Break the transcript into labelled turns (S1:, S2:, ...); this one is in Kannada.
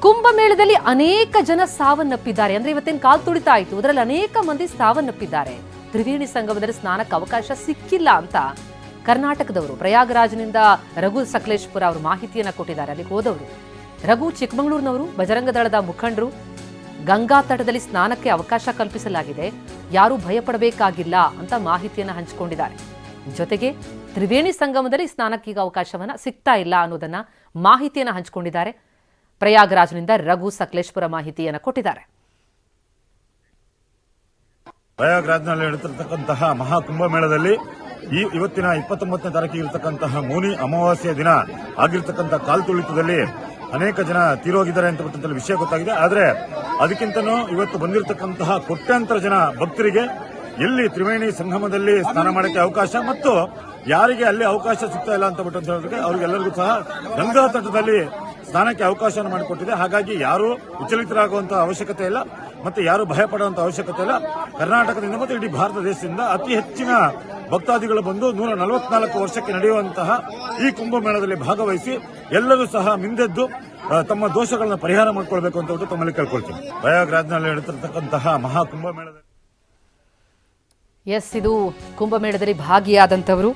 S1: ಕುಂಭಮೇಳದಲ್ಲಿ ಅನೇಕ ಜನ ಸಾವನ್ನಪ್ಪಿದ್ದಾರೆ. ಅಂದ್ರೆ ಇವತ್ತಿನ ಕಾಲ್ ತುಳಿತಾ ಆಯ್ತು, ಅದರಲ್ಲಿ ಅನೇಕ ಮಂದಿ ಸಾವನ್ನಪ್ಪಿದ್ದಾರೆ. ತ್ರಿವೇಣಿ ಸಂಗಮದಲ್ಲಿ ಸ್ನಾನಕ್ಕೆ ಅವಕಾಶ ಸಿಕ್ಕಿಲ್ಲ ಅಂತ ಕರ್ನಾಟಕದವರು ಪ್ರಯಾಗರಾಜ್ನಿಂದ ರಘು ಸಕಲೇಶ್ಪುರ ಅವರು ಮಾಹಿತಿಯನ್ನ ಕೊಟ್ಟಿದ್ದಾರೆ. ಅಲ್ಲಿಗೆ ಹೋದವರು ರಘು ಚಿಕ್ಕಮಗಳೂರಿನವರು, ಬಜರಂಗ ದಳದ ಮುಖಂಡರು. ಗಂಗಾ ತಟದಲ್ಲಿ ಸ್ನಾನಕ್ಕೆ ಅವಕಾಶ ಕಲ್ಪಿಸಲಾಗಿದೆ, ಯಾರೂ ಭಯಪಡಬೇಕಾಗಿಲ್ಲ ಅಂತ ಮಾಹಿತಿಯನ್ನ ಹಂಚಿಕೊಂಡಿದ್ದಾರೆ. ಜೊತೆಗೆ ತ್ರಿವೇಣಿ ಸಂಗಮದಲ್ಲಿ ಸ್ನಾನಕ್ಕೀಗ ಅವಕಾಶವನ್ನ ಸಿಗ್ತಾ ಇಲ್ಲ ಅನ್ನೋದನ್ನ ಮಾಹಿತಿಯನ್ನ ಹಂಚಿಕೊಂಡಿದ್ದಾರೆ. ಪ್ರಯಾಗರಾಜ್ನಿಂದ ರಘು ಸಕಲೇಶ್ಪುರ ಮಾಹಿತಿಯನ್ನು ಕೊಟ್ಟಿದ್ದಾರೆ.
S2: ಪ್ರಯಾಗರಾಜ್ನಲ್ಲಿ ನಡೆತಿರ್ತಕ್ಕಂತಹ ಮಹಾಕುಂಭಮೇಳದಲ್ಲಿ ಇವತ್ತಿನ 29ನೇ ತಾರೀಕಿಗೆ ಇರತಕ್ಕಂತಹ ಮೌನಿ ಅಮಾವಾಸ್ಯೆಯ ದಿನ ಆಗಿರ್ತಕ್ಕಂಥ ಕಾಲ್ತುಳಿತದಲ್ಲಿ ಅನೇಕ ಜನ ತೀರೋಗಿದ್ದಾರೆ ಅಂತ ವಿಷಯ ಗೊತ್ತಾಗಿದೆ. ಆದರೆ ಅದಕ್ಕಿಂತನೂ ಇವತ್ತು ಬಂದಿರತಕ್ಕಂತಹ ಕೋಟ್ಯಾಂತರ ಜನ ಭಕ್ತರಿಗೆ ಎಲ್ಲಿ ತ್ರಿವೇಣಿ ಸಂಗಮದಲ್ಲಿ ಸ್ನಾನ ಮಾಡಕ್ಕೆ ಅವಕಾಶ ಮತ್ತು ಯಾರಿಗೆ ಅಲ್ಲಿ ಅವಕಾಶ ಸಿಗ್ತಾ ಇಲ್ಲ ಅಂತ ಹೇಳಿದ್ರೆ ಅವರಿಗೆಲ್ಲರಿಗೂ ಸಹ ಗಂಗಾ ತಟದಲ್ಲಿ ಸ್ನಾನಕ್ಕೆ ಅವಕಾಶ ಮಾಡಿಕೊಟ್ಟಿದೆ. ಹಾಗಾಗಿ ಯಾರು ವಿಚಲಿತರಾಗುವಂತಹ ಅವಶ್ಯಕತೆ ಇಲ್ಲ ಮತ್ತೆ ಯಾರು ಭಯ ಪಡುವಂತಹ ಅವಶ್ಯಕತೆ ಇಲ್ಲ. ಕರ್ನಾಟಕದಿಂದ ಮತ್ತು ಇಡೀ ಭಾರತ ದೇಶದಿಂದ ಅತಿ ಹೆಚ್ಚಿನ ಭಕ್ತಾದಿಗಳು ಬಂದು 144 ವರ್ಷಕ್ಕೆ ನಡೆಯುವಂತಹ ಈ ಕುಂಭಮೇಳದಲ್ಲಿ ಭಾಗವಹಿಸಿ ಎಲ್ಲರೂ ಸಹ ಮಿಂದೆದ್ದು ತಮ್ಮ ದೋಷಗಳನ್ನು ಪರಿಹಾರ ಮಾಡಿಕೊಳ್ಬೇಕು ಅಂತ ತಮ್ಮಲ್ಲಿ ಕೇಳ್ಕೊಳ್ತೀನಿ. ಪ್ರಯಾಗರಾಜ್ನಲ್ಲಿ ನಡೆತಿರ್ತಕ್ಕಂತಹ ಮಹಾಕುಂಭಮೇಳದಲ್ಲಿ
S1: ಇದು ಕುಂಭಮೇಳದಲ್ಲಿ ಭಾಗಿಯಾದಂಥವರು